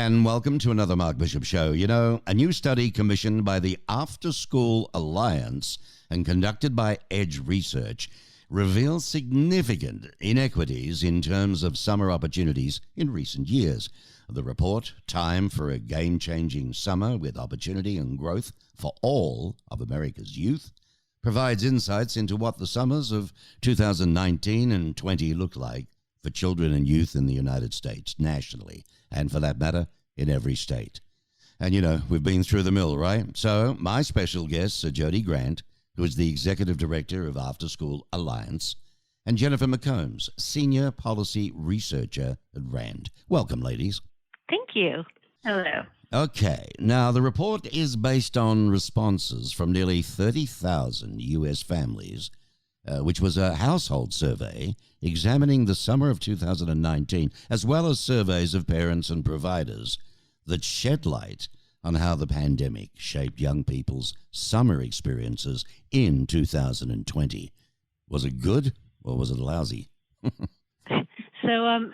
and welcome to another Mark Bishop Show. You know, a new study commissioned by the After School Alliance and conducted by Edge Research reveals significant inequities in terms of summer opportunities in recent years. The report, Time for a Game-Changing Summer with Opportunity and Growth for All of America's Youth, provides insights into what the summers of 2019 and 20 look like for children and youth in the United States, nationally, and for that matter, in every state. And you know, we've been through the mill, right? So my special guests are Jody Grant, who is the Executive Director of After School Alliance, and Jennifer McCombs, Senior Policy Researcher at RAND. Welcome, ladies. Thank you. Hello. Okay, now the report is based on responses from nearly 30,000 U.S. families, which was a household survey examining the summer of 2019, as well as surveys of parents and providers that shed light on how the pandemic shaped young people's summer experiences in 2020. Was it good or was it lousy?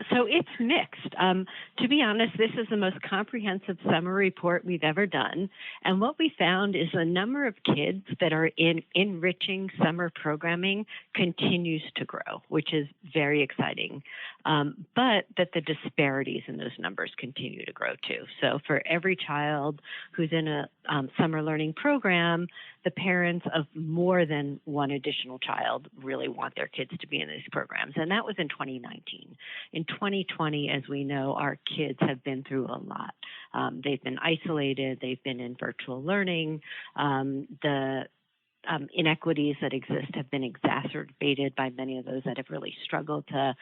So it's mixed. To be honest, this is the most comprehensive summer report we've ever done. And what we found is the number of kids that are in enriching summer programming continues to grow, which is very exciting. But that the disparities in those numbers continue to grow too. So for every child who's in a summer learning program, the parents of more than one additional child really want their kids to be in these programs. And that was in 2019. In 2020, as we know, our kids have been through a lot. They've been isolated. They've been in virtual learning. The inequities that exist have been exacerbated by many of those that have really struggled to,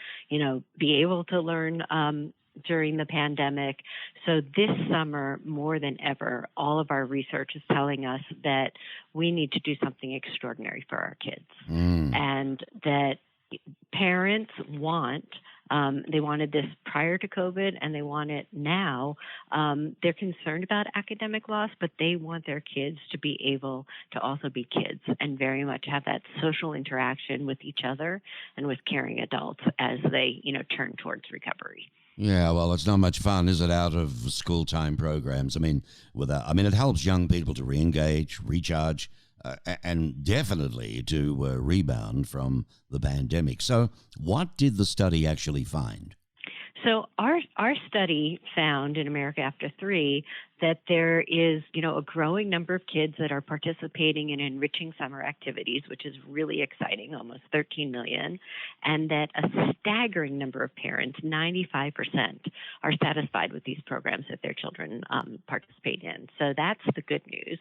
be able to learn during the pandemic. So this summer, more than ever, all of our research is telling us that we need to do something extraordinary for our kids, and that parents they wanted this prior to COVID and they want it now. They're concerned about academic loss, but they want their kids to be able to also be kids and very much have that social interaction with each other and with caring adults as they, turn towards recovery. Yeah, well, it's not much fun, is it, out of school time programs? It helps young people to re-engage, recharge, and definitely to rebound from the pandemic. So what did the study actually find? So our study found in America After 3 that there is, a growing number of kids that are participating in enriching summer activities, which is really exciting, almost 13 million, and that a staggering number of parents, 95%, are satisfied with these programs that their children participate in. So that's the good news.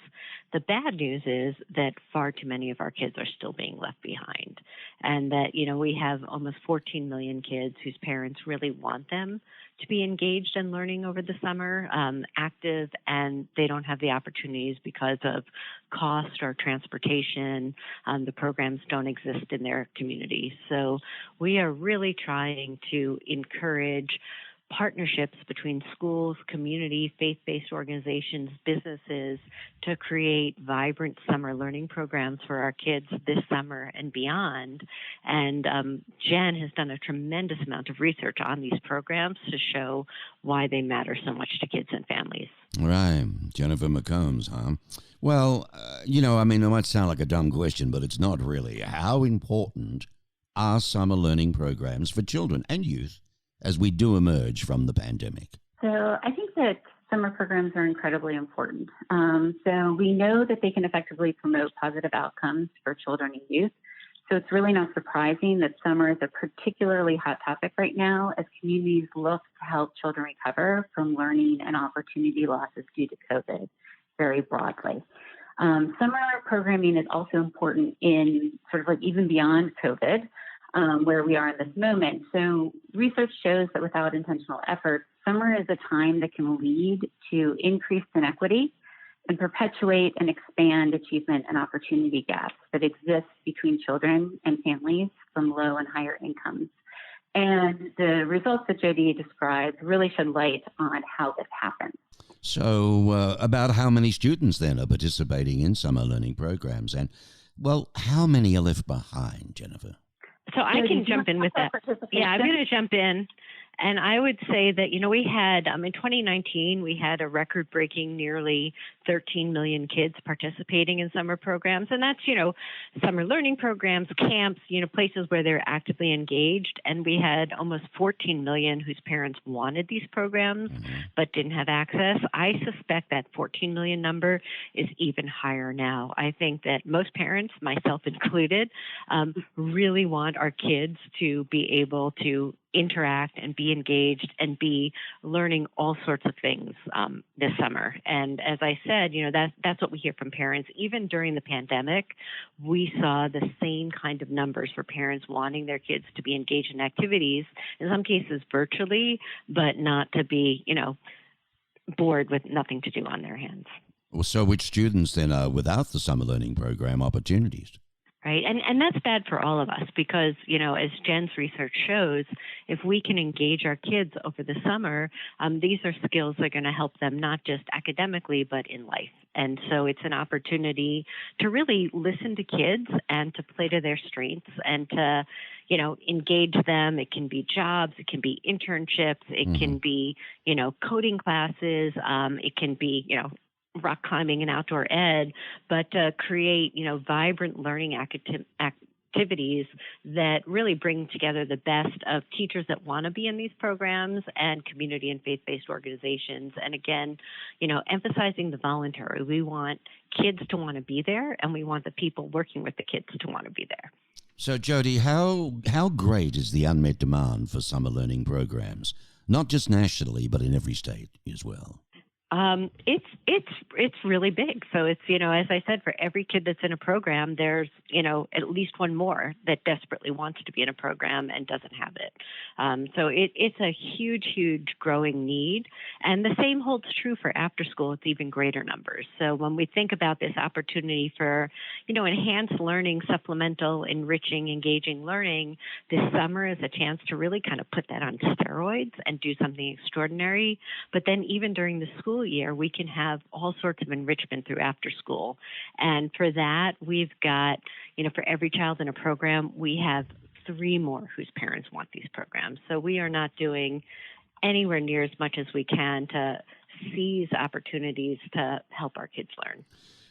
The bad news is that far too many of our kids are still being left behind, and that, we have almost 14 million kids whose parents really want them to be engaged in learning over the summer, active, and they don't have the opportunities because of cost or transportation. The programs don't exist in their communities. So we are really trying to encourage partnerships between schools, community, faith-based organizations, businesses to create vibrant summer learning programs for our kids this summer and beyond. And Jen has done a tremendous amount of research on these programs to show why they matter so much to kids and families. Right. Jennifer McCombs, huh? Well, it might sound like a dumb question, but it's not really. How important are summer learning programs for children and youth as we do emerge from the pandemic? So I think that summer programs are incredibly important. So we know that they can effectively promote positive outcomes for children and youth. So it's really not surprising that summer is a particularly hot topic right now as communities look to help children recover from learning and opportunity losses due to COVID very broadly. Summer programming is also important in sort of like even beyond COVID, where we are in this moment. So research shows that without intentional effort, summer is a time that can lead to increased inequity and perpetuate and expand achievement and opportunity gaps that exist between children and families from low and higher incomes. And the results that Jody described really shed light on how this happens. So about how many students then are participating in summer learning programs? And, well, how many are left behind, Jennifer? So I can jump in with that. Yeah, I'm going to jump in And I would say that, we had, in 2019, we had a record breaking nearly 13 million kids participating in summer programs. And that's, summer learning programs, camps, places where they're actively engaged. And we had almost 14 million whose parents wanted these programs but didn't have access. I suspect that 14 million number is even higher now. I think that most parents, myself included, really want our kids to be able to interact and be engaged and be learning all sorts of things this summer. And as I said, that's what we hear from parents. Even during the pandemic, we saw the same kind of numbers for parents wanting their kids to be engaged in activities, in some cases virtually, but not to be, bored with nothing to do on their hands. Well, so which students then are without the summer learning program opportunities? Right. And that's bad for all of us because, as Jen's research shows, if we can engage our kids over the summer, these are skills that are going to help them not just academically, but in life. And so it's an opportunity to really listen to kids and to play to their strengths and to, engage them. It can be jobs, it can be internships, it can be, coding classes, it can be, rock climbing and outdoor ed, but to create, vibrant learning activities that really bring together the best of teachers that want to be in these programs and community and faith-based organizations. And again, emphasizing the voluntary. We want kids to want to be there, and we want the people working with the kids to want to be there. So, Jody, how great is the unmet demand for summer learning programs, not just nationally, but in every state as well? It's really big. So it's, as I said, for every kid that's in a program, there's, at least one more that desperately wants to be in a program and doesn't have it. So it's a huge growing need. And the same holds true for after school. It's even greater numbers. So when we think about this opportunity for, enhanced learning, supplemental, enriching, engaging learning, this summer is a chance to really kind of put that on steroids and do something extraordinary. But then even during the school year, we can have all sorts of enrichment through after school. And for that, we've got, for every child in a program, we have 3 more whose parents want these programs. So we are not doing anywhere near as much as we can to seize opportunities to help our kids learn.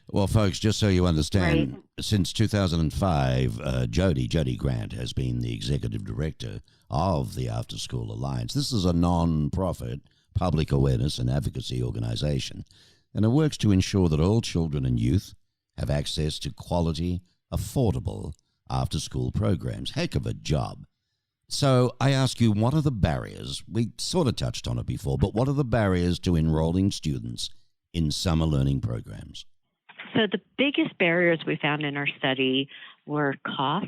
Well, folks, just so you understand, since 2005, Jody Grant has been the executive director of the After School Alliance. This is a non-profit public awareness and advocacy organization, and it works to ensure that all children and youth have access to quality, affordable after-school programs. Heck of a job. So I ask you, what are the barriers? We sort of touched on it before, but what are the barriers to enrolling students in summer learning programs? So the biggest barriers we found in our study were cost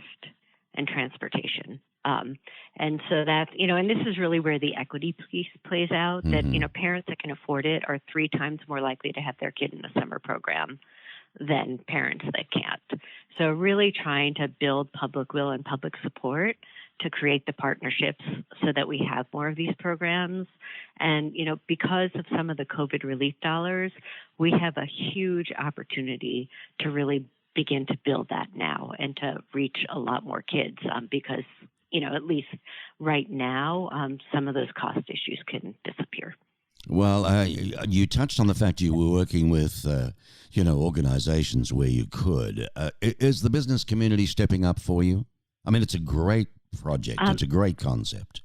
and transportation. And so that's, and this is really where the equity piece plays out, that, parents that can afford it are 3 times more likely to have their kid in a summer program than parents that can't. So really trying to build public will and public support to create the partnerships so that we have more of these programs. And, because of some of the COVID relief dollars, we have a huge opportunity to really begin to build that now and to reach a lot more kids because, at least right now, some of those cost issues can disappear. Well, you touched on the fact you were working with, organizations where you could. Is the business community stepping up for you? I mean, it's a great project. It's a great concept.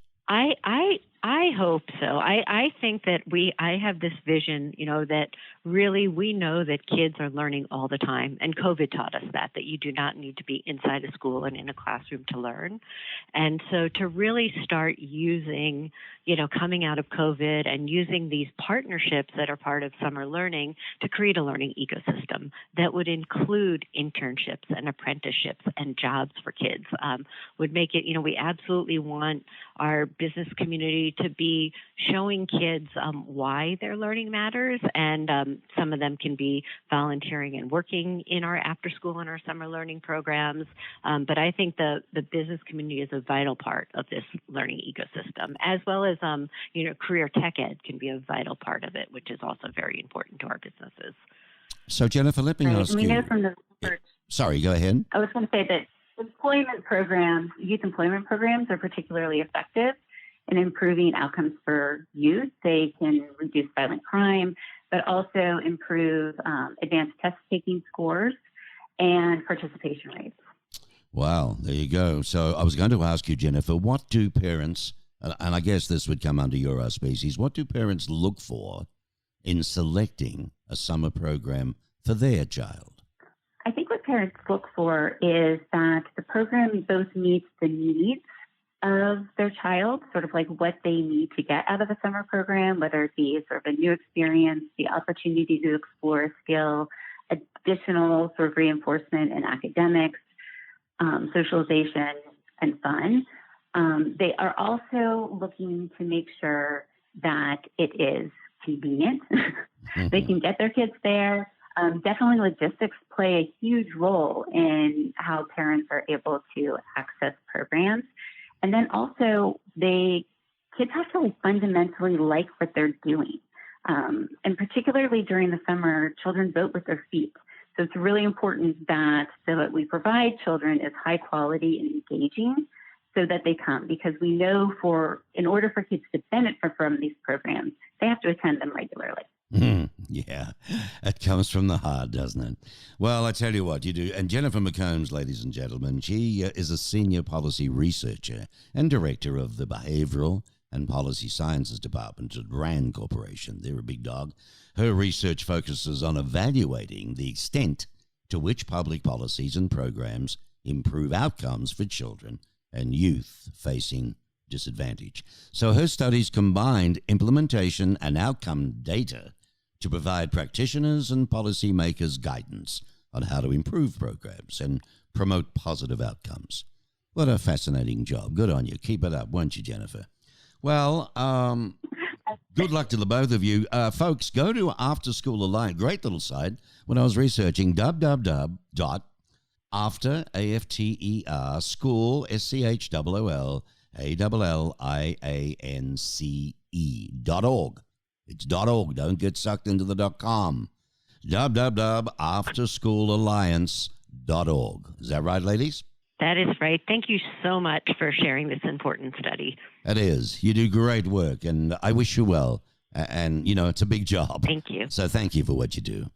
I hope so. I think that I have this vision, that really we know that kids are learning all the time. And COVID taught us that you do not need to be inside a school and in a classroom to learn. And so to really start using, coming out of COVID and using these partnerships that are part of summer learning to create a learning ecosystem that would include internships and apprenticeships and jobs for kids would make it, we absolutely want our business community to be showing kids why their learning matters. And some of them can be volunteering and working in our after school and our summer learning programs. But I think the business community is a vital part of this learning ecosystem, as well as, career tech ed can be a vital part of it, which is also very important to our businesses. So, Jennifer, let me ask you. We know from the research. Sorry, go ahead. I was going to say that youth employment programs are particularly effective in improving outcomes for youth. They can reduce violent crime, but also improve advanced test-taking scores and participation rates. Wow, there you go. So I was going to ask you, Jennifer, what do parents, and I guess this would come under your auspices, what do parents look for in selecting a summer program for their child? I think what parents look for is that the program both meets the needs of their child, sort of like what they need to get out of a summer program, whether it be sort of a new experience, the opportunity to explore a skill, additional sort of reinforcement in academics, socialization, and fun. They are also looking to make sure that it is convenient. They can get their kids there. Definitely logistics play a huge role in how parents are able to access programs. And then also, kids have to fundamentally like what they're doing. And particularly during the summer, children vote with their feet. So it's really important that what we provide children is high quality and engaging so that they come, because we know in order for kids to benefit from these programs, they have to attend them regularly. Yeah, it comes from the heart, doesn't it? Well, I tell you what, you do. And Jennifer McCombs, ladies and gentlemen, she is a senior policy researcher and director of the Behavioral and Policy Sciences Department at RAND Corporation. They're a big dog. Her research focuses on evaluating the extent to which public policies and programs improve outcomes for children and youth facing disadvantage. So her studies combined implementation and outcome data to provide practitioners and policymakers guidance on how to improve programs and promote positive outcomes. What a fascinating job. Good on you. Keep it up, won't you, Jennifer? Well, good luck to the both of you. Folks, go to After School Alliance. Great little site. When I was researching, www.after, A-F-T-E-R, school, SCHOOLALIANCE.org. It's .org. Don't get sucked into the .com. www.afterschoolalliance.org. Is that right, ladies? That is right. Thank you so much for sharing this important study. It is. You do great work, and I wish you well. And, it's a big job. Thank you. So thank you for what you do.